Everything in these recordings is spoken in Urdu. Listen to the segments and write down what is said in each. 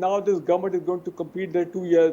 now this government is going to complete their 2 years,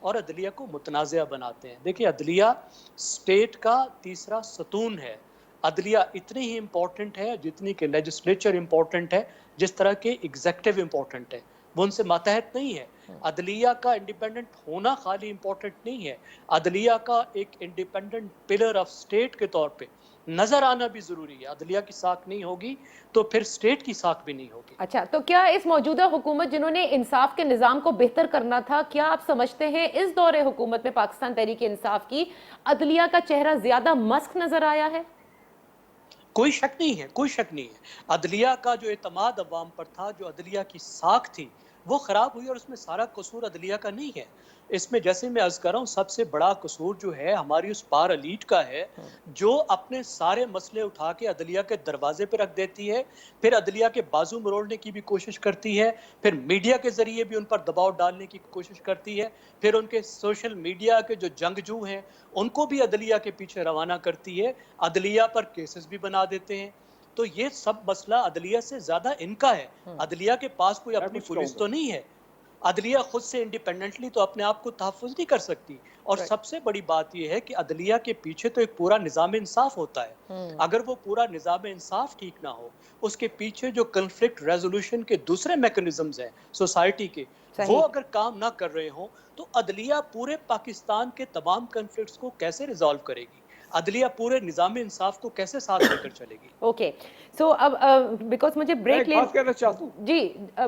اور عدلیہ کو متنازع بناتے ہیں. دیکھیں عدلیہ اسٹیٹ کا تیسرا ستون ہے. عدلیہ اتنی ہی امپورٹنٹ ہے جتنی کہ لیجسلیچر امپورٹنٹ ہے, جس طرح کے ایگزیکٹو امپورٹنٹ ہے. وہ ان سے ماتحت نہیں ہے. عدلیہ کا انڈیپینڈنٹ ہونا خالی امپورٹنٹ نہیں ہے, عدلیہ کا ایک انڈیپینڈنٹ پلر آف اسٹیٹ کے طور پہ نظر آنا بھی ضروری ہے. عدلیہ کی ساکھ نہیں ہوگی تو پھر اسٹیٹ کی ساکھ بھی نہیں ہوگی. اچھا, تو کیا اس موجودہ حکومت جنہوں نے انصاف کے نظام کو بہتر کرنا تھا, کیا آپ سمجھتے ہیں اس دور حکومت میں پاکستان تحریک انصاف کی عدلیہ کا چہرہ زیادہ مسخ نظر آیا ہے؟ کوئی شک نہیں ہے, کوئی شک نہیں ہے. عدلیہ کا جو اعتماد عوام پر تھا, جو عدلیہ کی ساکھ تھی, وہ خراب ہوئی, اور اس میں سارا قصور عدلیہ کا نہیں ہے. اس میں جیسے میں عرض کر رہا ہوں, سب سے بڑا قصور جو ہے ہماری اس پار الیٹ کا ہے, جو اپنے سارے مسئلے اٹھا کے عدلیہ کے دروازے پہ رکھ دیتی ہے, پھر عدلیہ کے بازو مروڑنے کی بھی کوشش کرتی ہے, پھر میڈیا کے ذریعے بھی ان پر دباؤ ڈالنے کی کوشش کرتی ہے, پھر ان کے سوشل میڈیا کے جو جنگجو ہیں ان کو بھی عدلیہ کے پیچھے روانہ کرتی ہے, عدلیہ پر کیسز بھی بنا دیتے ہیں. تو یہ سب مسئلہ عدلیہ سے زیادہ ان کا ہے. عدلیہ کے پاس کوئی اپنی پولیس تو نہیں ہے, عدلیہ خود سے انڈیپینڈنٹلی تو اپنے آپ کو تحفظ نہیں کر سکتی. اور سب سے بڑی بات یہ ہے کہ عدلیہ کے پیچھے تو ایک پورا نظام انصاف ہوتا ہے. اگر وہ پورا نظام انصاف ٹھیک نہ ہو, اس کے پیچھے جو کنفلکٹ ریزولوشن کے دوسرے میکنزمز ہیں سوسائٹی کے, وہ اگر کام نہ کر رہے ہوں, تو عدلیہ پورے پاکستان کے تمام کنفلکٹس کو کیسے ریزالو کرے گی؟ عدلیہ پورے نظام انصاف کو کیسے ساتھ لے کر چلے گی؟ اوکے, سو اب بیکاز مجھے بریک بات کہنا چاہتا ہوں. جی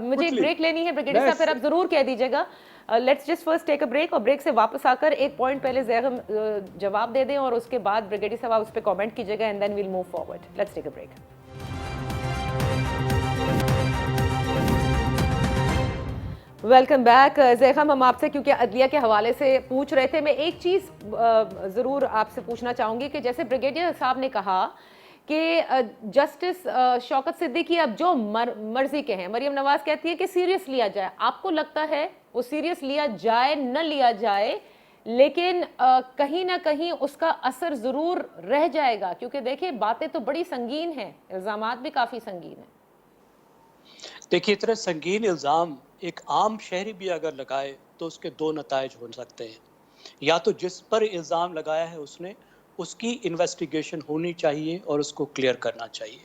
مجھے ایک بریک لینی ہے بریگیڈیئر صاحب, پھر آپ ضرور کہہ دیجیے گا. Let's just first take a break, اور بریک سے واپس آ کر ایک پوائنٹ پہلے زیغم جواب دے دیں, اور اس کے بعد بریگیڈیئر صاحب آپ اس پہ کامنٹ کیجیے گا, and then we'll move forward. Let's take a break. Welcome back. Zaigham, ہم آپ سے کیونکہ عدلیہ کے حوالے سے پوچھ رہے تھے, میں ایک چیز ضرور آپ سے پوچھنا چاہوں گی کہ جیسے بریگیڈیئر صاحب نے کہا کہ جسٹس شوکت صدیقی اب جو مرضی کے ہیں, مریم نواز کہتی ہے کہ سیریس لیا جائے. آپ کو لگتا ہے وہ سیریس لیا جائے نہ لیا جائے, لیکن کہیں نہ کہیں اس کا اثر ضرور رہ جائے گا, کیونکہ دیکھیں باتیں تو بڑی سنگین ہیں, الزامات بھی کافی سنگین ہیں. دیکھیے اتنے سنگین الزام ایک عام شہری بھی اگر لگائے تو اس کے دو نتائج ہو سکتے ہیں. یا تو جس پر الزام لگایا ہے اس نے, اس کی انویسٹیگیشن ہونی چاہیے اور اس کو کلیئر کرنا چاہیے.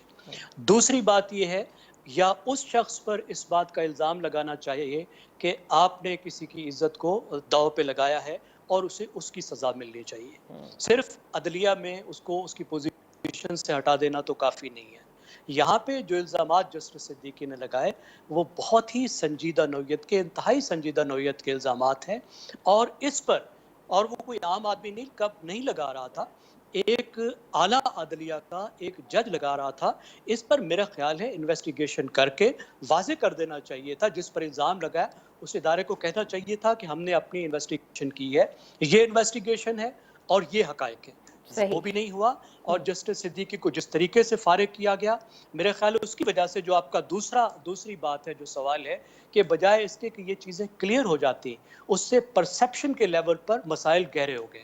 دوسری بات یہ ہے, یا اس شخص پر اس بات کا الزام لگانا چاہیے کہ آپ نے کسی کی عزت کو داؤ پہ لگایا ہے اور اسے اس کی سزا ملنی چاہیے. صرف عدلیہ میں اس کو اس کی پوزیشن سے ہٹا دینا تو کافی نہیں ہے. یہاں پہ جو الزامات جسٹس صدیقی نے لگائے وہ بہت ہی سنجیدہ نوعیت کے, انتہائی سنجیدہ نوعیت کے الزامات ہیں, اور اس پر, اور وہ کوئی عام آدمی نہیں لگا رہا تھا, ایک اعلیٰ عدلیہ کا ایک جج لگا رہا تھا. اس پر میرا خیال ہے انویسٹیگیشن کر کے واضح کر دینا چاہیے تھا. جس پر الزام لگایا اس ادارے کو کہنا چاہیے تھا کہ ہم نے اپنی انویسٹیگیشن کی ہے, یہ انویسٹیگیشن ہے اور یہ حقائق ہے. وہ بھی نہیں ہوا, اور جسٹس صدیقی کو جس طریقے سے فارغ کیا گیا, میرے خیال ہے اس کی وجہ سے جو آپ کا دوسری بات ہے, جو سوال ہے کہ بجائے اس کے کہ یہ چیزیں کلیئر ہو جاتی, اس سے پرسیپشن کے لیول پر مسائل گہرے ہو گئے.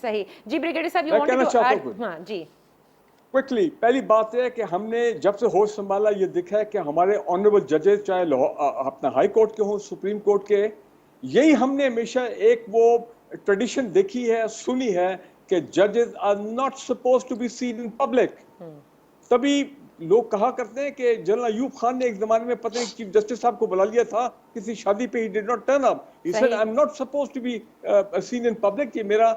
صحیح. جی بریگیڈیئر صاحب, یو وانٹڈ ٹو ایڈ. ہاں جی کوئکلی. پہلی بات ہے کہ ہم نے جب سے ہوش سنبھالا یہ دیکھا ہے کہ ہمارے آنریبل ججز, چاہے اپنا ہائی کورٹ کے ہوں, سپریم کورٹ کے, یہی ہم نے ہمیشہ ایک وہ ٹریڈیشن دیکھی ہے, سنی ہے کہ ججز are not suppose to be seen in public. تبھی لوگ کہا کرتے ہیں کہ جنرل ایوب خان نے ایک زمانے میں پتہ نہیں چیف جسٹس صاحب کو بلا لیا تھا کسی شادی پہ, he did not turn up. He said I'm not supposed to be seen in public. یہ میرا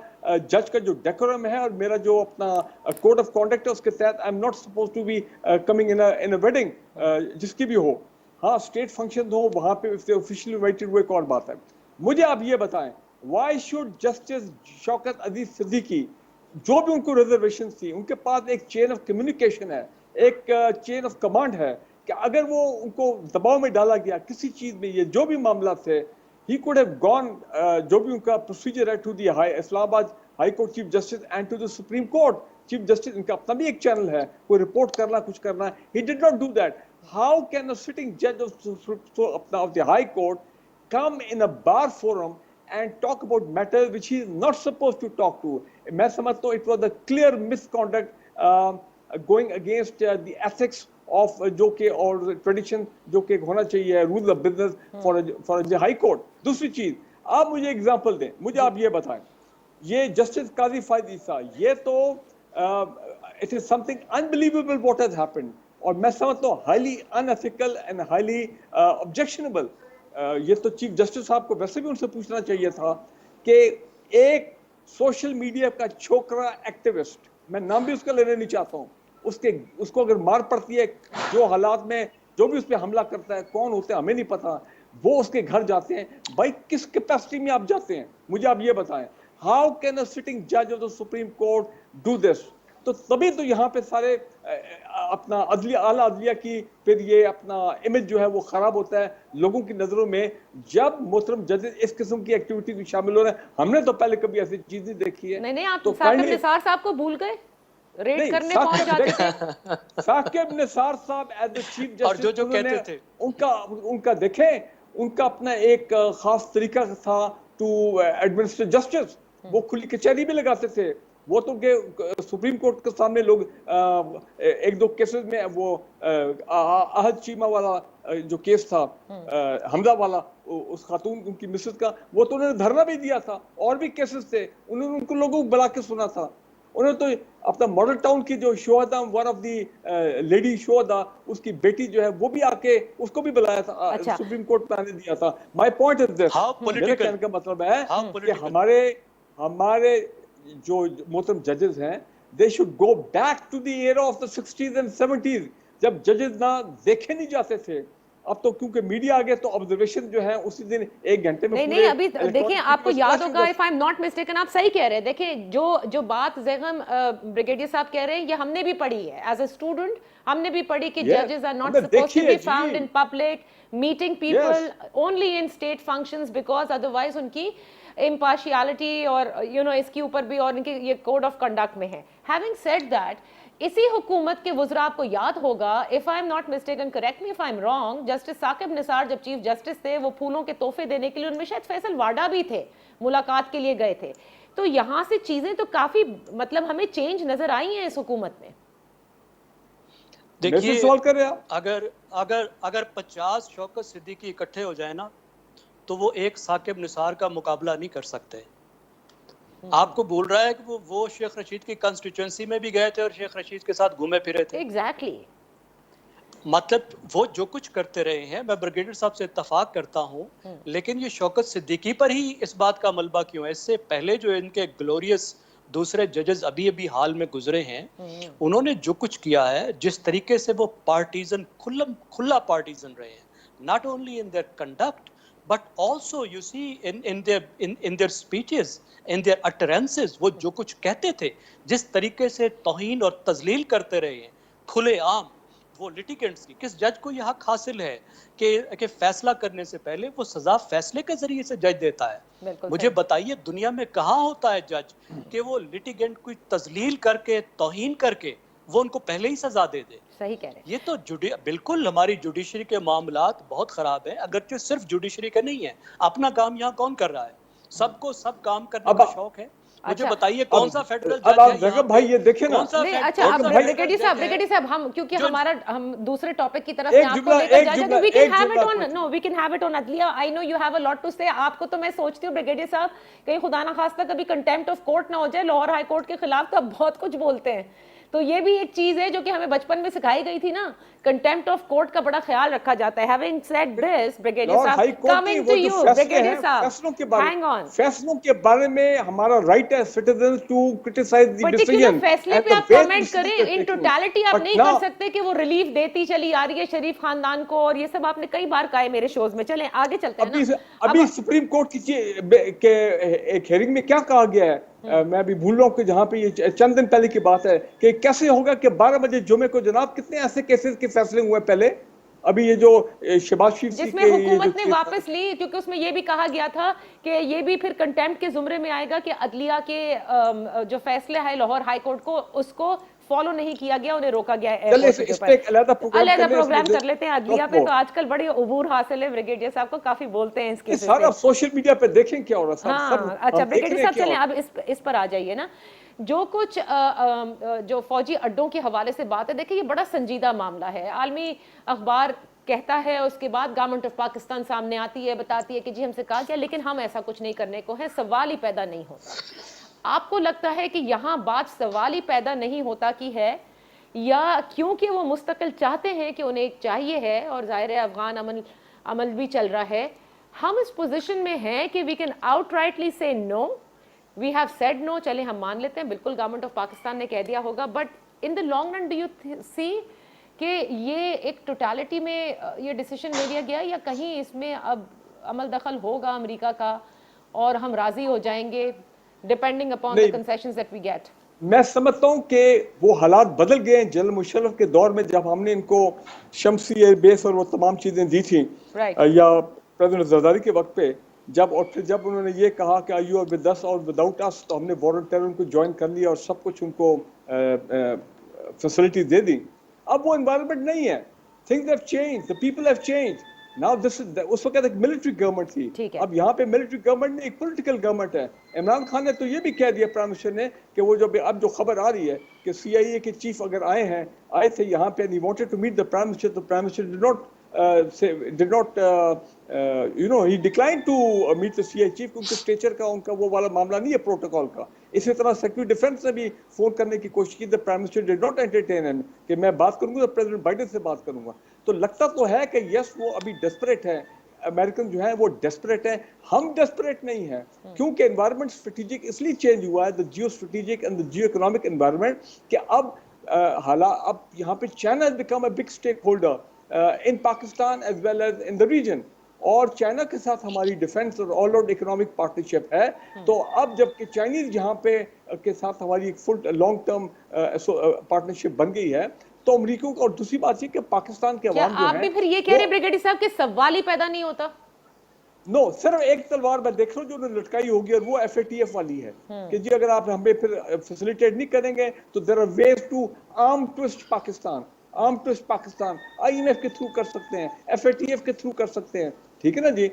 جج کا جو ڈیکورم ہے اور میرا جو اپنا کوڈ آف کانڈکٹ ہے اس کے تحت I'm not supposed to be coming in a wedding, جس کی بھی ہو. ہاں اسٹیٹ فنکشن ہو وہاں پہ officially invited ہوئے ایک اور بات ہے. مجھے آپ یہ بتائیں, why should justice Shaukat Aziz Siddiqui, جو بھی ان کو ریزرویشن تھی, ان کے پاس ایک چین آف کمیونیکیشن ہے, ایک چین آف کمانڈ ہے, کہ اگر وہ ان کو دباؤ میں ڈالا گیا کسی چیز میں, یہ جو بھی معاملات تھے, ہی کوڈ ہیو گون, جو بھی ان کا پروسیجر ہے, to the Islamabad high court chief justice and to the supreme court chief justice. ان کا اپنا بھی ایک چینل ہے, کوئی رپورٹ کرنا, کچھ کرنا. He did not do that. How can a sitting جج of the high court come in a bar forum and talk about matters which he is not supposed to talk to? میں سمجھتا ہوں it was a clear misconduct going against the ethics of جو کہ اور tradition جو کہ ہونا چاہیے rules of business for the high court. دوسری چیز, آپ مجھے ایگزامپل دیں, مجھے آپ یہ بتائیں, یہ جسٹس قاضی فائد عیسیٰ, یہ تو it is some thing unbelievable what has happened, اور میں سمجھتا ہوں highly in ethical and highly objectionable. یہ تو چیف جسٹس صاحب کو ویسے بھی ان سے پوچھنا چاہیے تھا کہ ایک سوشل میڈیا کا چھوکرا ایکٹیوسٹ, میں نام بھی اس کا لینا نہیں چاہتا ہوں, اس کو اگر مار پڑتی ہے, جو حالات میں جو بھی اس پہ حملہ کرتا ہے, کون ہوتے ہیں ہمیں نہیں پتا, وہ اس کے گھر جاتے ہیں, بھائی کس کیپیسٹی میں آپ جاتے ہیں, مجھے آپ یہ بتائیں. ہاؤ کین اے سٹنگ جج of the supreme court do this? تو تبھی تو یہاں پہ سارے اپنا عدلیہ, اعلیٰ عدلیہ کی پھر یہ اپنا امیج جو ہے وہ خراب ہوتا ہے لوگوں کی نظروں میں, جب محترم ججز اس قسم کی ایکٹیویٹی میں شامل ہو رہے ہیں. ہم نے تو پہلے کبھی ایسی چیز نہیں دیکھی ہے. نہیں آپ تو ثاقب نثار صاحب کو بھول گئے, ریڈ کرنے پہنچ جاتے تھے. ثاقب نثار صاحب ایز اے چیف جسٹس, جو کہتے تھے ان کا دیکھیں, ان کا اپنا ایک خاص طریقہ تھا ٹو ایڈمنسٹر جسٹس. وہ کھلی کچہری بھی لگاتے تھے. وہ تو کہ سپریم کورٹ کے سامنے لوگ ایک دو کیسز میں, وہ احد چیمہ والا جو کیس تھا, حمزہ والا, اس خاتون ان کی مسز کا, وہ تو انہوں نے دھرنا بھی دیا تھا. اور بھی کیسز تھے, انہوں نے ان کو لوگوں کو بلا کے سنا تھا. انہوں نے تو اپنا ماڈل ٹاؤن کی جو شہدا, ون آف دی لیڈی شہدا, اس کی بیٹی جو ہے وہ بھی آ کے اس کو بھی بلایا تھا, سپریم کورٹ میں آنے دیا تھا. مائی پوائنٹ از دس, میرے کہنے کا مطلب ہے کہ ہمارے جو محترم ججز ہیں, they should go back to the era of the 60s and 70s, جب ججز نہ دیکھے نہیں جاتے تھے. اب تو کیونکہ میڈیا آ گیا تو آبزرویشن جو ہے اسی دن ایک گھنٹے میں نہیں ابھی دیکھیں, آپ کو یاد ہوگا, if I'm not mistaken, آپ صحیح کہہ رہے ہیں. دیکھیں جو بات زیغم بریگیڈیئر صاحب کہہ رہے ہیں, یہ ہم نے بھی پڑھی ہے ایز اے اسٹوڈنٹ. ہم نے بھی پڑھی کہ ججز are not supposed to be found in public, meeting people only in state functions, because otherwise ان کی امپارشیالٹی اور اس کے اوپر بھی, اور ان کے یہ کوڈ آف کنڈکٹ میں ہے. ہیونگ سیڈ دیٹ, اسی حکومت کے وزراء, آپ کو یاد ہوگا, if I am not mistaken, correct me if I am wrong, justice Saqib Nisar جب چیف جسٹس تھے, وہ پھولوں کے تحفے دینے کے لیے, ان میں شاید فیصل واڈا بھی تھے, ملاقات کے لیے گئے تھے. تو یہاں سے چیزیں تو کافی مطلب ہمیں چینج نظر آئی ہیں اس حکومت میں. دیکھیے, اگر 50 شوکت صدیقی اکٹھے ہو جائے نا, تو وہ ایک ثاقب نثار کا مقابلہ نہیں کر سکتے. آپ کو بول رہا ہے کہ وہ شیخ رشید کی کانسٹیچوئنسی میں بھی گئے تھے اور شیخ رشید کے ساتھ گھومے پھرے تھے. ایگزیکٹلی. مطلب وہ جو کچھ کرتے رہے ہیں, میں بریگیڈیئر صاحب سے اتفاق کرتا ہوں, لیکن یہ شوکت صدیقی پر ہی اس بات کا ملبہ کیوں ہے؟ اس سے پہلے جو ان کے گلوریس دوسرے ججز ابھی حال میں گزرے ہیں, انہوں نے جو کچھ کیا ہے, جس طریقے سے وہ پارٹیزن, کھلا پارٹیزن رہے ہیں, not only in their conduct but also you see in their speeches, in their utterances, وہ جو کچھ کہتے تھے, جس طریقے سے توہین اور تذلیل کرتے رہے ہیں کھلے عام وہ لٹیگنٹس کی. کس جج کو یہ حق حاصل ہے کہ فیصلہ کرنے سے پہلے وہ سزا فیصلے کے ذریعے سے جج دیتا ہے؟ مجھے بتائیے, دنیا میں کہاں ہوتا ہے جج کہ وہ لٹیگنٹ کو تذلیل کر کے, توہین کر کے, وہ ان کو پہلے ہی سزا دے دے؟ صحیح کہہ رہے ہیں. یہ تو بالکل ہماری جوڈیشری کے معاملات بہت خراب ہیں. اگرچہ صرف جوڈیشری کا نہیں ہے, اپنا کام یہاں کون کر رہا ہے؟ سب کو سب کام کرنے کا شوق ہے. مجھے بتائیے کون سا فیڈرل جج ہے یہاں بھائی یہ دیکھیں نا. اچھا اب بریگیڈیئر صاحب ہم کیونکہ ہم دوسرے ٹاپک کی طرف آپ کو لے کر جائیں تو we can have it on عدلیہ. I know you have a lot to say. آپ کو تو میں سوچتی ہوں بریگیڈیئر صاحب کہیں خدا نہ خواستہ کبھی کنٹیمپٹ آف کورٹ نہ ہو جائے. لاہور ہائی کورٹ کے خلاف تو آپ بہت کچھ بولتے ہیں, تو یہ بھی ایک چیز ہے جو کہ ہمیں بچپن میں سکھائی گئی تھی نا, کنٹیمپٹ آف کورٹ کا بڑا خیال رکھا جاتا ہے. ہیونگ سیڈ دس, بریگیڈیئر صاحب, کمنگ ٹو یو بریگیڈیئر صاحب, ہینگ آن. فیصلوں کے بارے میں ہمارا رائٹ ہے citizens to criticise the decision. فیصلے پہ آپ کمنٹ کریں, ان ٹوٹالٹی آپ نہیں کر سکتے کہ وہ ریلیف دیتی چلی آ رہی ہے شریف خاندان کو, اور یہ سب آپ نے کئی بار کہا ہے میرے شوز میں. چلیں آگے چلتے ہیں نا. ابھی سپریم کورٹ کی ایک ہیئرنگ میں کیا کہا گیا ہے, میں ابھی بھول رہا ہوں کہ جہاں پہ یہ چند دن پہلے کی بات ہے, کہ کیسے ہوگا کہ 12 بجے جمعے کو, جناب کتنے ایسے کیسز کے فیصلے ہوئے پہلے, ابھی یہ جو شہباز شریف جس میں حکومت نے واپس لی, کیونکہ اس میں یہ بھی کہا گیا تھا کہ یہ بھی پھر کنٹیمپٹ کے زمرے میں آئے گا کہ عدلیہ کے جو فیصلے ہے لاہور ہائی کورٹ کو, اس کو فالو نہیں کیا گیا, انہیں روکا گیا ہے. علیحدہ پروگرام کر لیتے ہیں عدلیہ پہ, تو آج کل بڑی عبور حاصل ہے. بریگیڈیئر صاحب کو کافی بولتے ہیں اس کے سارا سوشل میڈیا پہ دیکھیں کیا ہو رہا ہے. ہاں اچھا بریگیڈیئر صاحب چلیں اب اس پر آ جائیے نا. جو کچھ جو فوجی اڈوں کے حوالے سے بات ہے, دیکھیں یہ بڑا سنجیدہ معاملہ ہے. عالمی اخبار کہتا ہے, اس کے بعد گورنمنٹ آف پاکستان سامنے آتی ہے, بتاتی ہے کہ جی ہم سے کہا گیا, لیکن ہم ایسا کچھ نہیں کرنے کو ہے, سوال ہی پیدا نہیں ہوتا. آپ کو لگتا ہے کہ یہاں بات سوال ہی پیدا نہیں ہوتا کی ہے, یا کیونکہ وہ مستقل چاہتے ہیں کہ انہیں ایک چاہیے ہے, اور ظاہر ہے افغان عمل بھی چل رہا ہے, ہم اس پوزیشن میں ہیں کہ وی کین آؤٹ رائٹلی سے نو, وی ہیو سیڈ نو, چلیں ہم مان لیتے ہیں بالکل گورنمنٹ آف پاکستان نے کہہ دیا ہوگا, but in the long run do you see کہ یہ ایک ٹوٹالٹی میں یہ ڈیسیشن لے لیا گیا, یا کہیں اس میں اب عمل دخل ہوگا امریکہ کا اور ہم راضی ہو جائیں گے depending upon the concessions that we get? میں سمجھتا ہوں کہ وہ حالات بدل گئے ہیں. جنرل مشرف کے دور میں جب ہم نے ان کو شمسی ایئر بیس اور وہ تمام چیزیں دی تھیں, یا پریزیڈنٹ زرداری کے وقت پہ جب, اور پھر جب انہوں نے یہ کہا کہ یو آر ود اس اور وداؤٹ اس, تو ہم نے والنٹیر ان کو جوائن کر لیا اور سب کچھ ان کو فیسلٹی دے دی. اب وہ انوائرمنٹ نہیں ہے. Things have change, the people have change. Now this اس وقت ایک ملٹری گورنمنٹ تھی, اب یہاں پہ ملٹری گورنمنٹ نہیں, ایک پولیٹیکل گورنمنٹ ہے. عمران خان نے تو یہ بھی کہہ دیا پرائم منسٹر نے کہ وہ اب جو خبر آ رہی ہے کہ سی آئی اے کے چیف اگر آئے تھے یہاں پہ, he wanted to meet the prime minister, the prime minister did not he declined to meet the CI chief, کیونکہ اسٹیچر کا ان کا وہ والا معاملہ نہیں ہے پروٹوکول کا. اسی طرح سیکرٹری ڈیفینس نے بھی فون کرنے کی کوشش کی, the prime minister did not entertain him کہ میں بات کروں گا تو پریزیڈنٹ بائیڈن سے بات کروں گا. تو لگتا تو ہے کہ یس وہ ابھی ڈیسپریٹ ہے, امریکن جو ہیں وہ ڈیسپریٹ ہیں, ہم ڈیسپریٹ نہیں ہیں, کیونکہ انوائرمنٹ اسٹریٹجک اس لیے چینج ہوا ہے, the geostrategic and the geoeconomic environment, کہ اب اب یہاں پہ China has become a big stakeholder in Pakistan as well as in the region, اور چائنا کے ساتھ ہماری ڈیفینس اور آل راؤنڈ اکنامک پارٹنرشپ ہے. تو اب جب کہ چائنیز جہاں پہ کے ساتھ ہماری ایک فل لانگ ٹرم پارٹنرشپ بن گئی ہے, تو امریکہ کو, اور دوسری بات یہ کہ پاکستان کے عوام جو ہیں, آپ بھی پھر یہ کہہ رہے بریگیڈیئر صاحب کہ سوال ہی پیدا نہیں ہوتا؟ نو, صرف ایک تلوار میں دیکھ رہا ہوں جو انہوں نے لٹکائی ہوگی, اور وہ ایف اے ٹی ایف والی ہے کہ جی اگر آپ ہمیں پھر فیسیلیٹیٹ نہیں کریں گے تو there are ways to arm twist Pakistan. Arm twist Pakistan I M F کے تھرو کر سکتے ہیں, ایف اے ٹی ایف کے تھرو کر سکتے ہیں, ٹھیک ہے نا جی.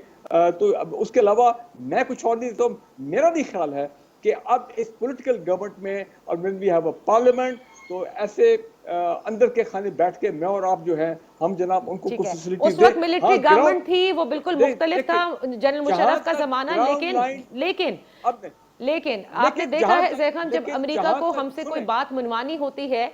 تو اس کے علاوہ میں کچھ اور نہیں, تو میرا بھی خیال ہے کہ اب اس پولیٹیکل گورنمنٹ میں, اور when we have a parliament, تو ایسے اندر کے خانے بیٹھ کے میں اور آپ جو ہیں ہم جناب ان کو کچھ فیسلٹیز دیں. اس وقت ملٹری گورنمنٹ تھی, وہ بالکل مختلف تھا جنرل مشرف کا زمانہ, لیکن آپ نے دیکھا ہے زیر خان, جب امریکہ کو ہم سے کوئی بات منوانی ہوتی ہے,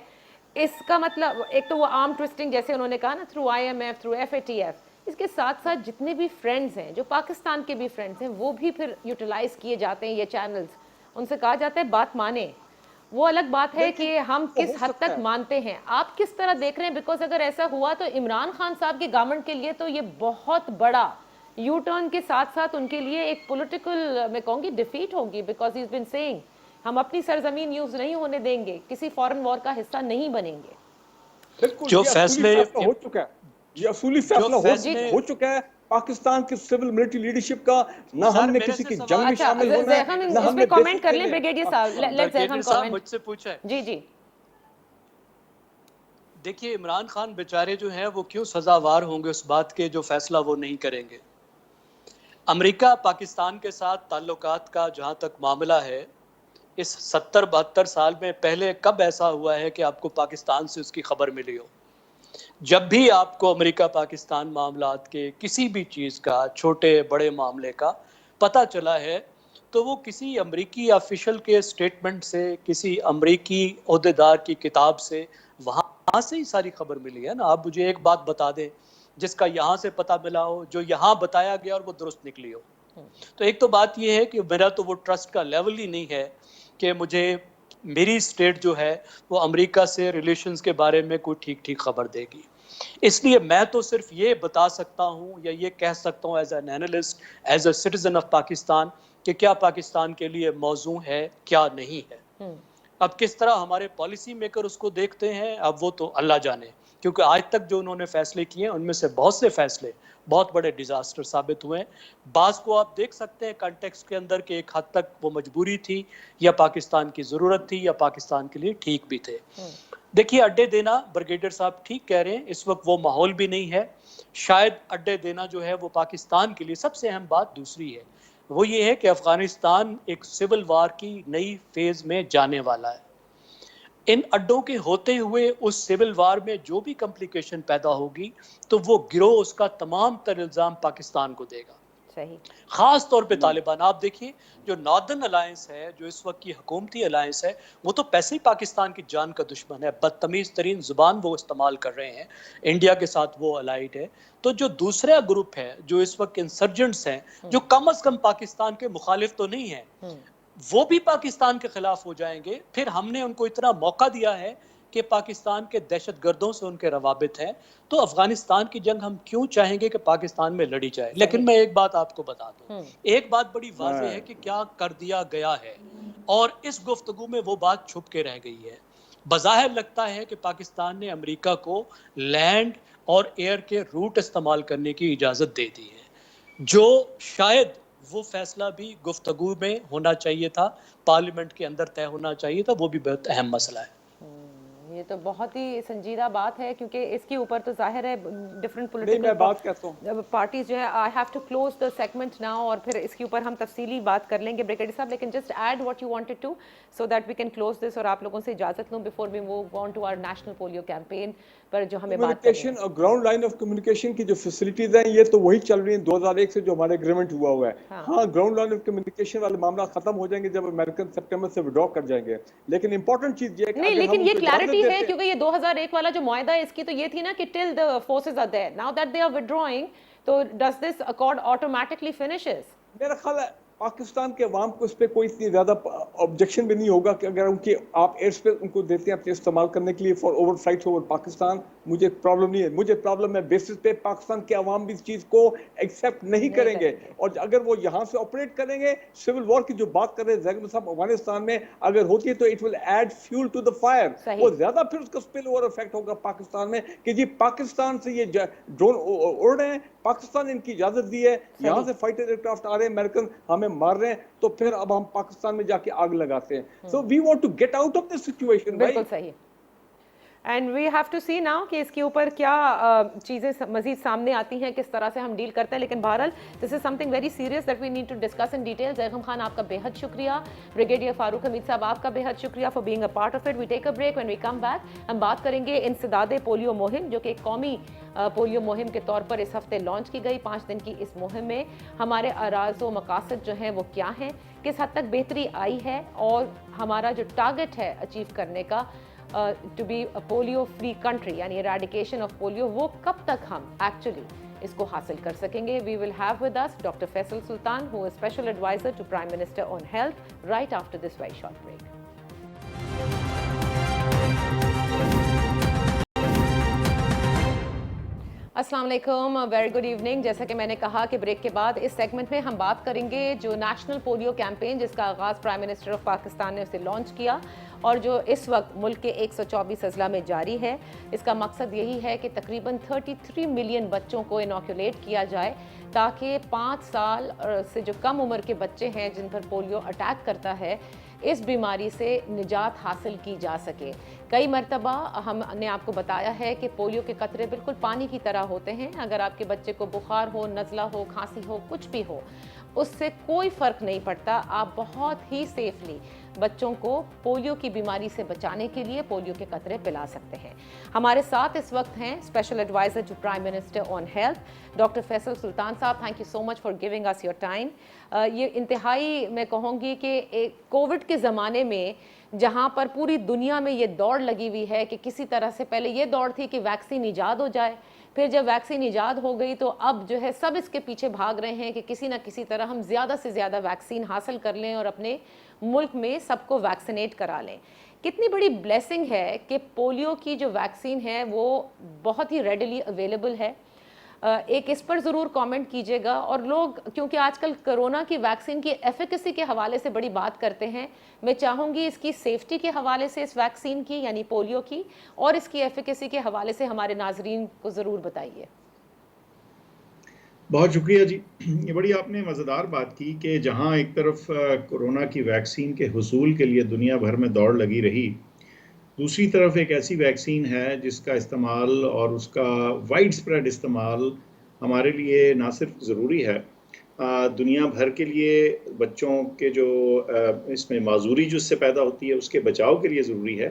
اس کا مطلب ایک تو وہ آرم ٹوسٹنگ جیسے انہوں نے کہا نا, through I M F, through F A T F, اس کے ساتھ ساتھ جتنے بھی فرینڈز ہیں جو پاکستان کے بھی فرینڈز ہیں وہ بھی پھر یوٹیلائز کیے جاتے ہیں, یہ چینلز, ان سے کہا جاتا ہے بات مانیں. وہ الگ بات ہے کہ ہم کس حد تک مانتے ہیں. آپ کس طرح دیکھ رہے ہیں, بیکاز اگر ایسا ہوا تو عمران خان صاحب کی گورنمنٹ کے لیے تو یہ بہت بڑا یو ٹرن کے ساتھ ساتھ ان کے لیے ایک پولیٹیکل, میں کہوں گی ڈیفیٹ ہوگی, because he is been seeing ہم اپنی سرزمین یوز نہیں ہونے دیں گے, کسی فورن وار کا حصہ نہیں بنیں گے. جو فیصلے ہو چکا ہے, یہ اصولی فیصلہ ہو چکا ہے پاکستان کی سول ملٹری لیڈرشپ کا, نہ ہم نے کسی کی جنگ میں شامل ہونا ہے, نہ ہم نے کامنٹ کر لیں بریگیڈیئر صاحب, مجھ سے پوچھا ہے. جی دیکھیے عمران خان بیچارے جو ہیں وہ کیوں سزاوار ہوں گے اس بات کے جو فیصلہ وہ نہیں کریں گے. امریکہ پاکستان کے ساتھ تعلقات کا جہاں تک معاملہ ہے, اس 70-72 سال میں پہلے کب ایسا ہوا ہے کہ آپ کو پاکستان سے اس کی خبر ملی ہو؟ جب بھی آپ کو امریکہ پاکستان معاملات کے کسی بھی چیز کا, چھوٹے بڑے معاملے کا پتہ چلا ہے, تو وہ کسی امریکی آفیشل کے سٹیٹمنٹ سے, کسی امریکی عہدیدار کی کتاب سے, وہاں سے ہی ساری خبر ملی ہے نا. آپ مجھے ایک بات بتا دیں جس کا یہاں سے پتہ ملا ہو, جو یہاں بتایا گیا اور وہ درست نکلی ہو. تو ایک تو بات یہ ہے کہ میرا تو وہ ٹرسٹ کا لیول ہی نہیں ہے کہ مجھے میری اسٹیٹ جو ہے وہ امریکہ سے ریلیشنز کے بارے میں کوئی ٹھیک خبر دے گی. اس لیے میں تو صرف یہ بتا سکتا ہوں یا یہ کہہ سکتا ہوں as an analyst, as a citizen of Pakistan, کہ کیا پاکستان کے لیے موزوں ہے, کیا نہیں ہے. اب کس طرح ہمارے پالیسی میکر اس کو دیکھتے ہیں, اب وہ تو اللہ جانے, کیونکہ آج تک جو انہوں نے فیصلے کیے ہیں ان میں سے بہت سے فیصلے بہت بڑے ڈیزاسٹر ثابت ہوئے ہیں. بعض کو آپ دیکھ سکتے ہیں کانٹیکسٹ کے اندر کہ ایک حد تک وہ مجبوری تھی یا پاکستان کی ضرورت تھی یا پاکستان کے لیے ٹھیک بھی تھے. دیکھیے اڈے دینا, بریگیڈیئر صاحب ٹھیک کہہ رہے ہیں, اس وقت وہ ماحول بھی نہیں ہے. شاید اڈے دینا جو ہے وہ پاکستان کے لیے سب سے اہم بات دوسری ہے, وہ یہ ہے کہ افغانستان ایک سول وار کی نئی فیز میں جانے والا ہے. ان اڈوں کے ہوتے ہوئے اس سول وار میں جو بھی کمپلیکیشن پیدا ہوگی تو وہ گروہ اس کا تمام تر الزام پاکستان کو دے گا، صحیح. خاص طور پہ طالبان. آپ دیکھیے جو ناردرن الائنس ہے، جو اس وقت کی حکومتی الائنس ہے، وہ تو پیسے ہی پاکستان کی جان کا دشمن ہے. بدتمیز ترین زبان وہ استعمال کر رہے ہیں، انڈیا کے ساتھ وہ الائڈ ہے. تو جو دوسرا گروپ ہے جو اس وقت انسرجنٹس ہیں، جو کم از کم پاکستان کے مخالف تو نہیں ہیں، وہ بھی پاکستان کے خلاف ہو جائیں گے. پھر ہم نے ان کو اتنا موقع دیا ہے کہ پاکستان کے دہشت گردوں سے ان کے روابط ہیں، تو افغانستان کی جنگ ہم کیوں چاہیں گے کہ پاکستان میں لڑی جائے. لیکن میں ایک بات آپ کو بتا دوں، ایک بات بڑی واضح ہے کہ کیا کر دیا گیا ہے، اور اس گفتگو میں وہ بات چھپ کے رہ گئی ہے. بظاہر لگتا ہے کہ پاکستان نے امریکہ کو لینڈ اور ایئر کے روٹ استعمال کرنے کی اجازت دے دی ہے، جو شاید وہ فیصلہ بھی گفتگو میں ہونا چاہیے تھا، پارلیمنٹ کے اندر طے ہونا چاہیے تھا. وہ بھی بہت اہم مسئلہ ہے. یہ تو بہت ہی سنجیدہ بات ہے، کیونکہ اس کے اوپر تو ظاہر ہے ڈفرینٹ نہیں، میں بات کرتا ہوں پارٹیز جو ہے. I have to close the segment now, اور پھر اس کے اوپر ہم تفصیلی بات کر لیں گے بریگیڈیئر صاحب. لیکن just add what you wanted to so that we can close this, اور آپ لوگوں سے اجازت لوں before we move on to our national polio campaign پر جو ہمیں بات کرنی ہے. کمیونیکیشن اور گراؤنڈ لائن آف کمیونیکیشن کی جو فیسلٹیز ہیں یہ تو وہی چل رہی ہیں 2001 سے جو ہمارے اگریمنٹ ہوا ہے. ہاں، گراؤنڈ لائن آف کمیونیکیشن والے معاملات ختم ہو جائیں گے جب امریکن سپٹمبر سے وڈرا کر جائیں گے. لیکن امپورٹنٹ چیز یہ ہے کہ نہیں، اگر لیکن ہم یہ کلیئرٹی ہے کیونکہ یہ 2001 والا جو معاہدہ ہے اس کی تو یہ تھی نا کہ ٹل the forces are there, now that they are withdrawing, تو does this accord automatically finishes? میرا خیال ہے پاکستان کے عوام کو اس پہ کوئی اتنی زیادہ آبجیکشن بھی نہیں ہوگا کہ اگر ان کی آپ ایئر اسپیس ان کو دیتے ہیں اپنے استعمال کرنے کے لیے for over flight over Pakistan. مجھے پرابلم نہیں ہے. مجھے پرابلم ہے بیسس پہ پاکستان کے عوام بھی اس چیز کو ایکسیپٹ نہیں کریں گے. اور اگر وہ یہاں سے آپریٹ کریں گے، سول وار کی جو بات کر رہے ہیں زیگم صاحب افغانستان میں اگر ہوتی ہے تو it will add fuel to the fire. وہ زیادہ پھر اس کا اسپل اوور افیکٹ ہوگا پاکستان میں کہ جی پاکستان سے یہ ڈرون اڑ رہے ہیں، پاکستان نے ان کی اجازت دی ہے، یہاں سے فائٹر ایئر کرافٹ آ رہے ہیں امریکن ہمیں مار رہے ہیں، تو پھر اب ہم پاکستان میں جا کے آگ لگاتے ہیں. So we want to get out of this situation. بالکل صحیح. And we have to see now کہ اس کے اوپر کیا چیزیں مزید سامنے آتی ہیں، کس طرح سے ہم ڈیل کرتے ہیں. لیکن بہرحال this is something very serious that we need to discuss in detail. Zaigham Khan آپ کا بے حد شکریہ. بریگیڈیئر فاروق حمید صاحب آپ کا بے حد شکریہ for being a part of it. We take a break. When we come back ہم بات کریں گے انسداد پولیو مہم، جو کہ ایک قومی پولیو مہم کے طور پر اس ہفتے لانچ کی گئی. 5 دن کی اس مہم میں ہمارے اراز و مقاصد جو ہیں وہ کیا ہیں، کس حد تک بہتری آئی ہے، اور ہمارا جو ٹارگٹ ہے اچیو کرنے کا to be polio free country یعنی ایریڈیکیشن آف پولیو، وہ کب تک ہم ایکچولی اس کو حاصل کر سکیں گے. We will have with us doctor Faisal Sultan who is special adviser to prime minister on health right after this very short break. السلام علیکم، ویری گڈ ایوننگ. جیسا کہ میں نے کہا کہ بریک کے بعد اس سیگمنٹ میں ہم بات کریں گے جو نیشنل پولیو کیمپین جس کا آغاز پرائم منسٹر آف پاکستان نے اسے لانچ کیا اور جو اس وقت ملک کے 124 اضلاع میں جاری ہے. اس کا مقصد یہی ہے کہ تقریباً 33 ملین بچوں کو انوکولیٹ کیا جائے تاکہ 5 سال سے جو کم عمر کے بچے ہیں جن پر پولیو اٹیک کرتا ہے، اس بیماری سے نجات حاصل کی جا سکے. کئی مرتبہ ہم نے آپ کو بتایا ہے کہ پولیو کے قطرے بالکل پانی کی طرح ہوتے ہیں. اگر آپ کے بچے کو بخار ہو، نزلہ ہو، کھانسی ہو، کچھ بھی ہو، اس سے کوئی فرق نہیں پڑتا. آپ بہت ہی سیفلی بچوں کو پولیو کی بیماری سے بچانے کے لیے پولیو کے قطرے پلا سکتے ہیں. ہمارے ساتھ اس وقت ہیں special adviser to prime minister on health doctor Faisal Sultan صاحب. Thank you so much for giving us your time. یہ انتہائی میں کہوں گی کہ کووڈ کے زمانے میں جہاں پر پوری دنیا میں یہ دوڑ لگی ہوئی ہے کہ کسی طرح سے پہلے یہ دوڑ تھی کہ ویکسین ایجاد ہو جائے، پھر جب ویکسین ایجاد ہو گئی تو اب جو ہے سب اس کے پیچھے بھاگ رہے ہیں کہ کسی نہ کسی طرح ہم زیادہ سے زیادہ ویکسین حاصل کر لیں اور اپنے ملک میں سب کو ویکسینیٹ کرا لیں. کتنی بڑی بلیسنگ ہے کہ پولیو کی جو ویکسین ہے وہ بہت ہی ریڈیلی اویلیبل ہے. ایک اس پر ضرور کامنٹ کیجیے گا. اور لوگ کیونکہ آج کل کرونا کی ویکسین کی ایفیکیسی کے حوالے سے بڑی بات کرتے ہیں، میں چاہوں گی اس کی سیفٹی کے حوالے سے اس ویکسین کی یعنی پولیو کی اور اس کی ایفیکیسی کے حوالے سے ہمارے ناظرین کو ضرور بتائیے. بہت شکریہ جی. یہ بڑی آپ نے مزیدار بات کی کہ جہاں ایک طرف کورونا کی ویکسین کے حصول کے لیے دنیا بھر میں دوڑ لگی رہی، دوسری طرف ایک ایسی ویکسین ہے جس کا استعمال اور اس کا وائڈ سپریڈ استعمال ہمارے لیے نہ صرف ضروری ہے، دنیا بھر کے لیے بچوں کے جو اس میں معذوری جو اس سے پیدا ہوتی ہے اس کے بچاؤ کے لیے ضروری ہے،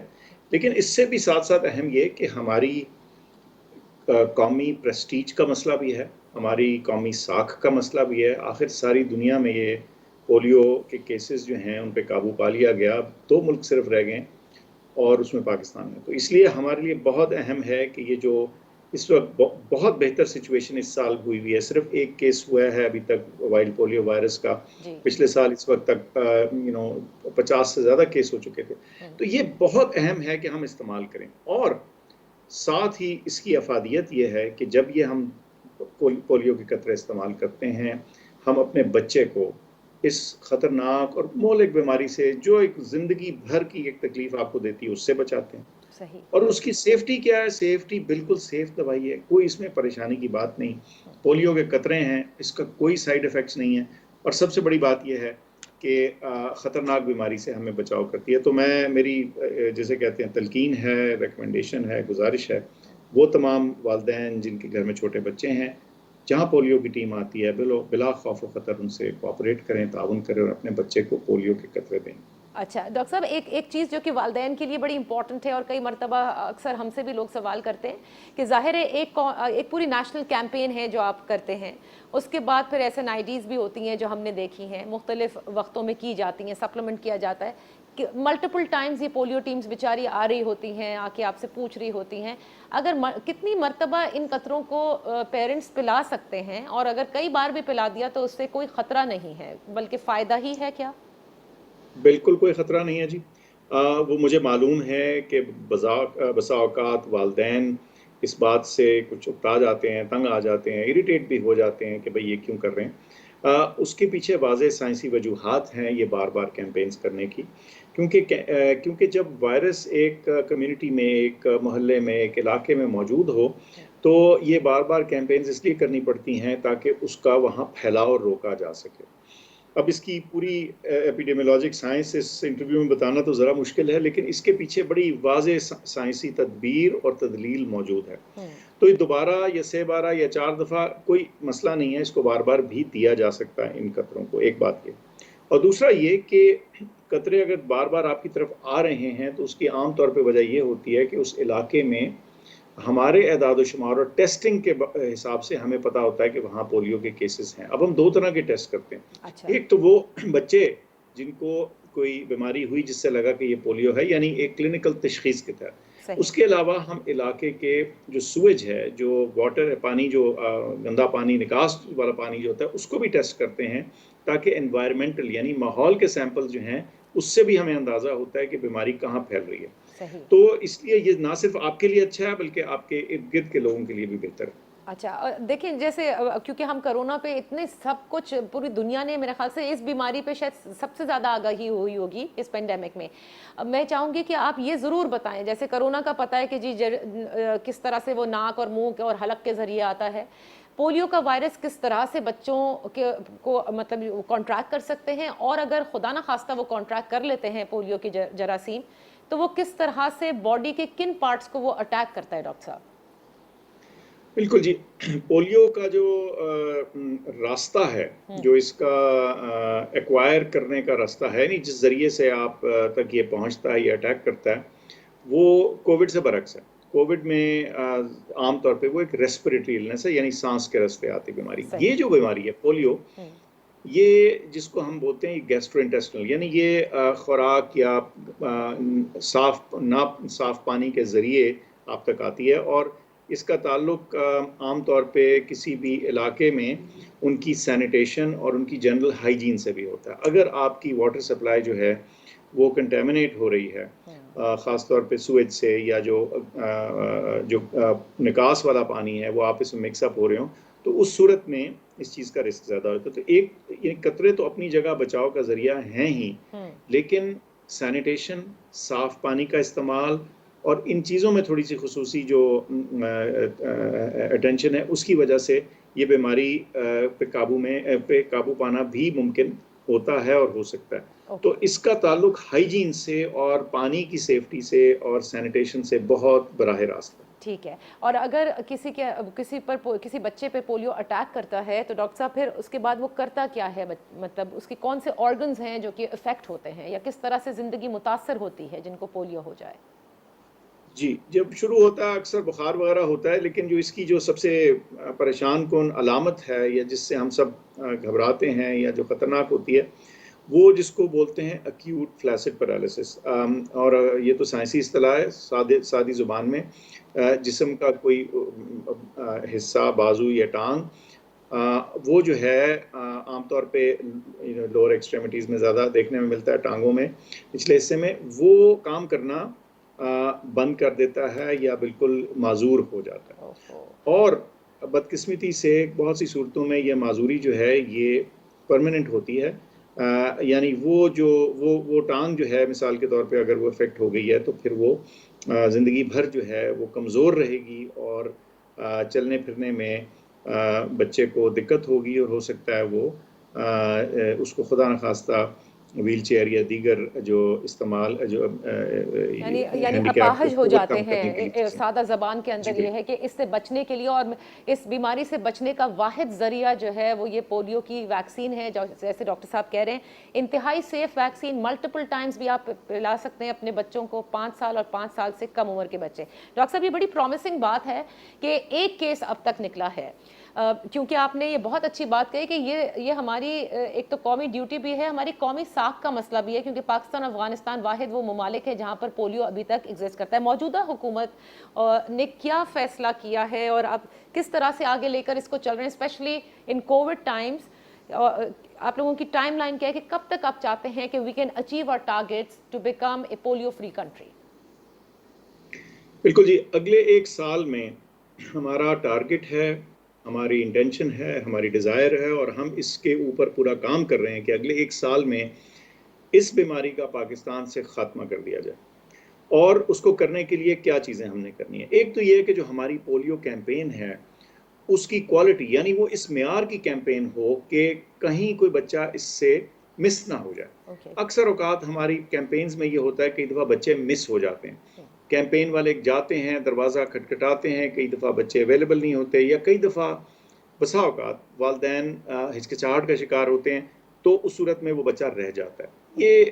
لیکن اس سے بھی ساتھ ساتھ اہم یہ کہ ہماری قومی پریسٹیج کا مسئلہ بھی ہے، ہماری قومی ساکھ کا مسئلہ بھی ہے. آخر ساری دنیا میں یہ پولیو کے کیسز جو ہیں ان پہ قابو پا لیا گیا. 2 ملک صرف رہ گئے اور اس میں پاکستان میں. تو اس لیے ہمارے لیے بہت اہم ہے کہ یہ جو اس وقت بہت بہتر سچویشن اس سال ہوئی ہے. صرف ایک کیس ہوا ہے ابھی تک وائلڈ پولیو وائرس کا. پچھلے سال اس وقت تک 50 سے زیادہ کیس ہو چکے تھے. تو یہ بہت اہم ہے کہ ہم استعمال کریں. اور ساتھ ہی اس کی افادیت یہ ہے کہ جب یہ ہم پولیو کے قطرے استعمال کرتے ہیں، ہم اپنے بچے کو اس خطرناک اور مہلک بیماری سے جو ایک زندگی بھر کی ایک تکلیف آپ کو دیتی ہے اس سے بچاتے ہیں. صحیح. اور اس کی سیفٹی کیا ہے؟ سیفٹی بالکل سیف دوائی ہے، کوئی اس میں پریشانی کی بات نہیں. پولیو کے قطرے ہیں، اس کا کوئی سائیڈ ایفیکٹس نہیں ہے. اور سب سے بڑی بات یہ ہے کہ خطرناک بیماری سے ہمیں بچاؤ کرتی ہے. تو میری جسے کہتے ہیں تلقین ہے، ریکمنڈیشن ہے، گزارش ہے، وہ تمام والدین جن کے گھر میں چھوٹے بچے ہیں، جہاں پولیو کی ٹیم آتی ہے بلا خوف و خطر ان سے کوآپریٹ کریں، تعاون کریں اور اپنے بچے کو پولیو کے قطرے دیں. اچھا ڈاکٹر صاحب، ایک چیز جو کہ والدین کے لیے بڑی امپورٹنٹ ہے اور کئی مرتبہ اکثر ہم سے بھی لوگ سوال کرتے ہیں کہ ظاہر ہے ایک پوری نیشنل کیمپین ہے جو آپ کرتے ہیں، اس کے بعد پھر ایس این آئی ڈیز بھی ہوتی ہیں جو ہم نے دیکھی ہیں، مختلف وقتوں میں کی جاتی ہیں، سپلیمنٹ کیا جاتا ہے کہ ملٹیپل ٹائمز یہ پولیو ٹیمز بیچاری آ رہی ہوتی ہیں، آ کے آپ سے پوچھ رہی ہوتی ہیں. اگر کتنی مرتبہ ان قطروں کو پیرنٹس پلا سکتے ہیں، اور اگر کئی بار بھی پلا دیا تو اس سے کوئی خطرہ نہیں ہے بلکہ فائدہ ہی ہے کیا؟ بالکل کوئی خطرہ نہیں ہے جی. وہ مجھے معلوم ہے کہ بسا اوقات والدین اس بات سے کچھ اکتا جاتے ہیں، تنگ آ جاتے ہیں، اریٹیٹ بھی ہو جاتے ہیں کہ بھئی یہ کیوں کر رہے ہیں. اس کے پیچھے واضح سائنسی وجوہات ہیں یہ بار بار کیمپینز کرنے کی. کیونکہ جب وائرس ایک کمیونٹی میں، ایک محلے میں، ایک علاقے میں موجود ہو تو یہ بار بار کیمپینز اس لیے کرنی پڑتی ہیں تاکہ اس کا وہاں پھیلاؤ روکا جا سکے. اب اس کی پوری ایپیڈیمیولوجک سائنس اس انٹرویو میں بتانا تو ذرا مشکل ہے، لیکن اس کے پیچھے بڑی واضح سائنسی تدبیر اور تدلیل موجود ہے. تو یہ دوبارہ یا 6 بارہ یا 4 دفعہ کوئی مسئلہ نہیں ہے، اس کو بار بار بھی دیا جا سکتا ہے ان قطروں کو. ایک بات یہ، اور دوسرا یہ کہ قطرے اگر بار بار آپ کی طرف آ رہے ہیں تو اس کی عام طور پہ وجہ یہ ہوتی ہے کہ اس علاقے میں ہمارے اعداد و شمار اور ٹیسٹنگ کے حساب سے ہمیں پتا ہوتا ہے کہ وہاں پولیو کے کیسز ہیں. اب ہم 2 طرح کے ٹیسٹ کرتے ہیں. ایک تو وہ بچے جن کو کوئی بیماری ہوئی جس سے لگا کہ یہ پولیو ہے، یعنی ایک کلینکل تشخیص کے تحت. اس کے علاوہ ہم علاقے کے جو سویج ہے، جو واٹر پانی، جو گندا پانی، نکاس والا پانی جو ہوتا ہے، اس کو بھی ٹیسٹ کرتے ہیں تاکہ انوائرمنٹل یعنی ماحول کے سیمپل جو ہیں اس سے بھی ہمیں اندازہ ہوتا ہے کہ بیماری کہاں پھیل رہی ہے. تو اس لیے یہ نہ صرف آپ کے لیے اچھا ہے بلکہ آپ کے ارد گرد کے لوگوں کے لیے بھی بہتر ہے. اچھا دیکھیں، جیسے کیونکہ ہم کرونا پہ اتنے سب کچھ، پوری دنیا نے میرے خیال سے اس بیماری پہ شاید سب سے زیادہ آگاہی ہوئی ہوگی اس پینڈیمک میں. میں چاہوں گی کہ آپ یہ ضرور بتائیں، جیسے کرونا کا پتہ ہے کہ جی کس طرح سے وہ ناک اور منہ اور حلق کے ذریعے آتا ہے، پولیو کا وائرس کس طرح سے بچوں کو مطلب کانٹریکٹ کر سکتے ہیں، اور اگر خدا نخواستہ وہ کانٹریکٹ کر لیتے ہیں پولیو کی جراثیم تو وہ کس طرح سے باڈی کے کن پارٹس کو وہ اٹیک کرتا ہے ڈاکٹر صاحب؟ بالکل جی. پولیو کا جو راستہ ہے، جو اس کا ایکوائر کرنے کا راستہ ہے، نہیں جس ذریعے سے آپ تک یہ پہنچتا ہے، یہ اٹیک کرتا ہے، وہ کووڈ سے برعکس ہے. کووڈ میں عام طور پہ وہ ایک ریسپریٹری النس ہے، یعنی سانس کے راستے آتی بیماری. یہ جو بیماری ہے پولیو، یہ جس کو ہم بولتے ہیں گیسٹرو انٹیسٹنل، یعنی یہ خوراک یا صاف پانی کے ذریعے آپ تک آتی ہے. اور اس کا تعلق عام طور پہ کسی بھی علاقے میں ان کی سینیٹیشن اور ان کی جنرل ہائیجین سے بھی ہوتا ہے. اگر آپ کی واٹر سپلائی جو ہے وہ کنٹامنیٹ ہو رہی ہے، خاص طور پہ سویج سے، یا جو نکاس والا پانی ہے وہ آپس میں مکس اپ ہو رہے ہوں، تو اس صورت میں اس چیز کا رسک زیادہ ہوتا ہے. تو ایک قطرے تو اپنی جگہ بچاؤ کا ذریعہ ہیں ہی، لیکن سینیٹیشن، صاف پانی کا استعمال اور ان چیزوں میں تھوڑی سی خصوصی جو اٹینشن ہے، اس کی وجہ سے یہ بیماری پہ قابو پانا بھی ممکن ہوتا ہے اور ہو سکتا ہے. تو اس کا تعلق ہائیجین سے اور پانی کی سیفٹی سے اور سینیٹیشن سے بہت براہ راست ہے. ٹھیک ہے. اور اگر کسی بچے پہ پولیو اٹیک کرتا ہے تو ڈاکٹر صاحب پھر اس کے بعد وہ کرتا کیا ہے؟ مطلب اس کے کون سے آرگنز ہیں جو کہ افیکٹ ہوتے ہیں، یا کس طرح سے زندگی متاثر ہوتی ہے جن کو پولیو ہو جائے؟ جی، جب شروع ہوتا ہے اکثر بخار وغیرہ ہوتا ہے، لیکن جو اس کی جو سب سے پریشان کن علامت ہے یا جس سے ہم سب گھبراتے ہیں یا جو خطرناک ہوتی ہے، وہ جس کو بولتے ہیں ایکیوٹ فلیسڈ پیرالسس، اور یہ تو سائنسی اصطلاح ہے، سادی زبان میں جسم کا کوئی حصہ، بازو یا ٹانگ، وہ جو ہے عام طور پہ لوور ایکسٹریمٹیز میں زیادہ دیکھنے میں ملتا ہے، ٹانگوں میں نچلے حصے میں، وہ کام کرنا بند کر دیتا ہے یا بالکل معذور ہو جاتا ہے۔ اور بدقسمتی سے بہت سی صورتوں میں یہ معذوری جو ہے یہ پرماننٹ ہوتی ہے، یعنی وہ ٹانگ جو ہے مثال کے طور پہ اگر وہ افیکٹ ہو گئی ہے تو پھر وہ زندگی بھر جو ہے وہ کمزور رہے گی، اور چلنے پھرنے میں بچے کو دقت ہوگی، اور ہو سکتا ہے وہ اس کو خدا نخواستہ ویل چیئر یا دیگر جو استعمال جو یعنی ہینڈی اپاہج ہو کیپ جاتے کم کرنے کے ہیں، لیے۔ سادہ زبان کے جی اندر یہ بالکل ہے کہ اس سے بچنے کے لیے اور اس بیماری سے بچنے کا واحد ذریعہ جو ہے وہ یہ پولیو کی ویکسین ہے، جیسے ڈاکٹر صاحب کہہ رہے ہیں انتہائی سیف ویکسین، ملٹیپل ٹائمز بھی آپ پلا سکتے ہیں اپنے بچوں کو، 5 سال اور 5 سال سے کم عمر کے بچے۔ ڈاکٹر صاحب یہ بڑی پرومسنگ بات ہے کہ ایک کیس اب تک نکلا ہے، کیونکہ آپ نے یہ بہت اچھی بات کہی کہ یہ ہماری ایک تو قومی ڈیوٹی بھی ہے، ہماری قومی ساکھ کا مسئلہ بھی ہے، کیونکہ پاکستان افغانستان واحد وہ ممالک ہے جہاں پر پولیو ابھی تک ایگزسٹ کرتا ہے۔ موجودہ حکومت نے کیا فیصلہ کیا ہے اور اب کس طرح سے آگے لے کر اس کو چل رہے ہیں، اسپیشلی ان کووڈ ٹائمز؟ آپ لوگوں کی ٹائم لائن کیا ہے کہ کب تک آپ چاہتے ہیں کہ we can achieve our targets to become a polio free country? بالکل جی، اگلے ایک سال میں ہمارا ٹارگٹ ہے، ہماری انٹینشن ہے، ہماری ڈیزائر ہے، اور ہم اس کے اوپر پورا کام کر رہے ہیں کہ اگلے ایک سال میں اس بیماری کا پاکستان سے خاتمہ کر دیا جائے۔ اور اس کو کرنے کے لیے کیا چیزیں ہم نے کرنی ہے؟ ایک تو یہ ہے کہ جو ہماری پولیو کیمپین ہے اس کی کوالٹی، یعنی وہ اس معیار کی کیمپین ہو کہ کہیں کوئی بچہ اس سے مس نہ ہو جائے۔ اکثر اوقات ہماری کیمپینز میں یہ ہوتا ہے کئی دفعہ بچے مس ہو جاتے ہیں، کیمپین والے جاتے ہیں، دروازہ کھٹکھٹاتے ہیں، کئی دفعہ بچے اویلیبل نہیں ہوتے، یا کئی دفعہ بسا اوقات والدین ہچکچاہٹ کا شکار ہوتے ہیں، تو اس صورت میں وہ بچہ رہ جاتا ہے۔ یہ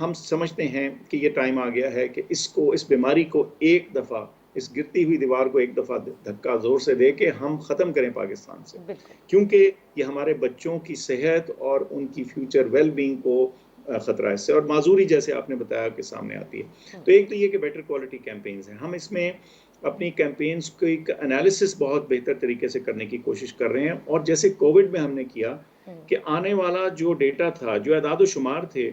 ہم سمجھتے ہیں کہ یہ ٹائم آ گیا ہے کہ اس بیماری کو ایک دفعہ، اس گرتی ہوئی دیوار کو ایک دفعہ دھکا زور سے دے کے ہم ختم کریں پاکستان سے، کیونکہ یہ ہمارے بچوں کی صحت اور ان کی فیوچر ویل بینگ کو خطرہ ہے اس سے، اور معذوری جیسے آپ نے بتایا کہ سامنے آتی ہے۔ تو ایک تو یہ کہ بیٹر کوالٹی کیمپینز ہیں، ہم اس میں اپنی کیمپینز کو ایک انالیسس بہت بہتر طریقے سے کرنے کی کوشش کر رہے ہیں، اور جیسے کووڈ میں ہم نے کیا کہ آنے والا جو ڈیٹا تھا، جو اعداد و شمار تھے،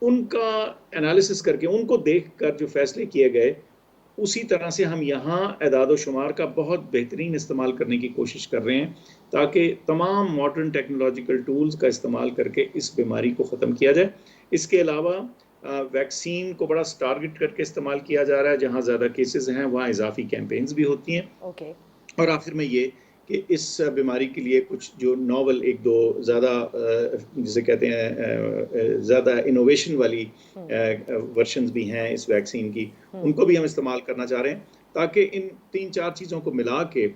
ان کا انالیسس کر کے، ان کو دیکھ کر جو فیصلے کیے گئے، اسی طرح سے ہم یہاں اعداد و شمار کا بہت بہترین استعمال کرنے کی کوشش کر رہے ہیں، تاکہ تمام ماڈرن ٹیکنالوجیکل ٹولز کا استعمال کر کے اس بیماری کو ختم کیا جائے۔ اس کے علاوہ ویکسین کو بڑا ٹارگٹ کر کے استعمال کیا جا رہا ہے، جہاں زیادہ کیسز ہیں وہاں اضافی کیمپینز بھی ہوتی ہیں۔ اور آخر میں یہ کہ اس بیماری کے لیے کچھ جو ناول ایک دو زیادہ جسے کہتے ہیں زیادہ انوویشن والی ورشنز بھی ہیں اس ویکسین کی، ان کو بھی ہم استعمال کرنا چاہ رہے ہیں، تاکہ ان 3-4 چیزوں کو ملا کے،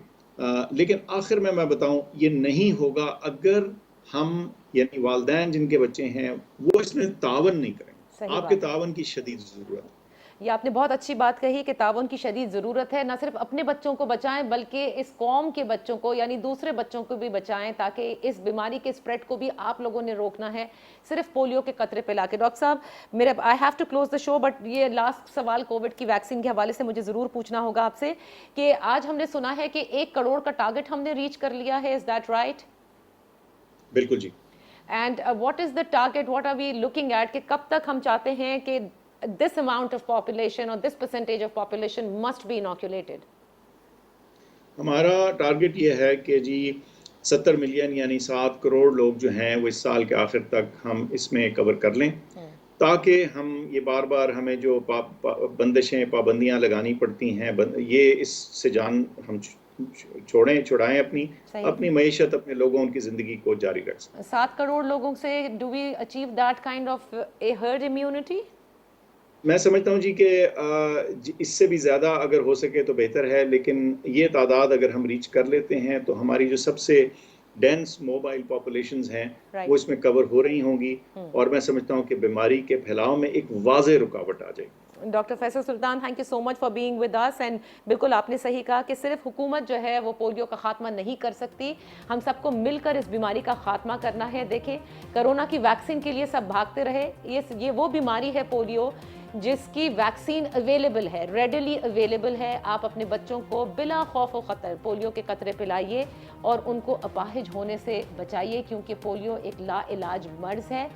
لیکن آخر میں بتاؤں یہ نہیں ہوگا اگر ہم، یعنی والدین جن کے بچے ہیں، وہ اس میں تعاون نہیں کریں۔ آپ کے تعاون کی شدید ضرورت ہے۔ یہ آپ نے بہت اچھی بات کہی کہ تعاون کی شدید ضرورت ہے، نہ صرف اپنے بچوں کو بچائیں بلکہ اس قوم کے بچوں کو، یعنی دوسرے بچوں کو بھی بچائیں، تاکہ اس بیماری کے اسپریڈ کو بھی آپ لوگوں نے روکنا ہے، صرف پولیو کے قطرے پہ لا کے۔ ڈاکٹر صاحب میرے I have to close the show, but یہ لاسٹ سوال کووڈ کی ویکسین کے حوالے سے مجھے ضرور پوچھنا ہوگا آپ سے کہ آج ہم نے سنا ہے کہ 1 کروڑ کا ٹارگٹ ہم نے ریچ کر لیا ہے، از دیٹ رائٹ؟ بالکل جی۔ And what is the target, what are we looking at, کہ کب تک ہم چاہتے ہیں کہ this amount of population or this percentage of population must be inoculated؟ ہمارا ٹارگٹ یہ ہے کہ جی 70 ملین یعنی 7 کروڑ لوگ جو ہیں وہ اس سال کے آخر تک ہم اس میں کور کر لیں، تاکہ ہم یہ بار بار ہمیں جو بندشیں پابندیاں لگانی پڑتی ہیں، یہ اس سے جان ہم چھڑائیں، اپنی معیشت، اپنے لوگوں کی زندگی کو جاری رکھ سکیں۔ 7 کروڑ لوگوں سے do we achieve that kind of a herd immunity؟ میں سمجھتا ہوں جی کہ اس سے بھی زیادہ اگر ہو سکے تو بہتر ہے، لیکن یہ تعداد اگر ہم ریچ کر لیتے ہیں تو ہماری جو سب سے ڈینس موبائل پاپولیشنز ہیں وہ اس میں کور ہو رہی ہوں گی، اور میں سمجھتا ہوں کہ بیماری کے پھیلاؤ میں ایک واضح رکاوٹ آ جائے گی۔ Doctor Faisal Sultan, thank you so much for being with us. And بالکل آپ نے صحیح کہا کہ صرف حکومت جو ہے وہ پولیو کا خاتمہ نہیں کر سکتی, ہم سب کو مل کر اس بیماری کا خاتمہ کرنا ہے. دیکھیں کرونا کی ویکسین کے لیے سب بھاگتے رہے, یہ وہ بیماری ہے پولیو جس کی ویکسین اویلیبل ہے, ریڈیلی اویلیبل ہے. آپ اپنے بچوں کو بلا خوف و خطر پولیو کے قطرے پلائیے اور ان کو اپاہج ہونے سے بچائیے, کیونکہ پولیو ایک لا علاج مرض ہے.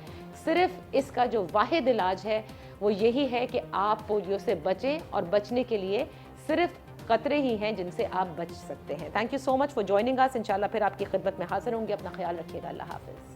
صرف اس کا جو واحد علاج ہے وہ یہی ہے کہ آپ پولیو سے بچیں, اور بچنے کے لیے صرف قطرے ہی ہیں جن سے آپ بچ سکتے ہیں. Thank you so much for joining us. انشاءاللہ پھر آپ کی خدمت میں حاضر ہوں گے. اپنا خیال رکھیے گا. اللہ حافظ.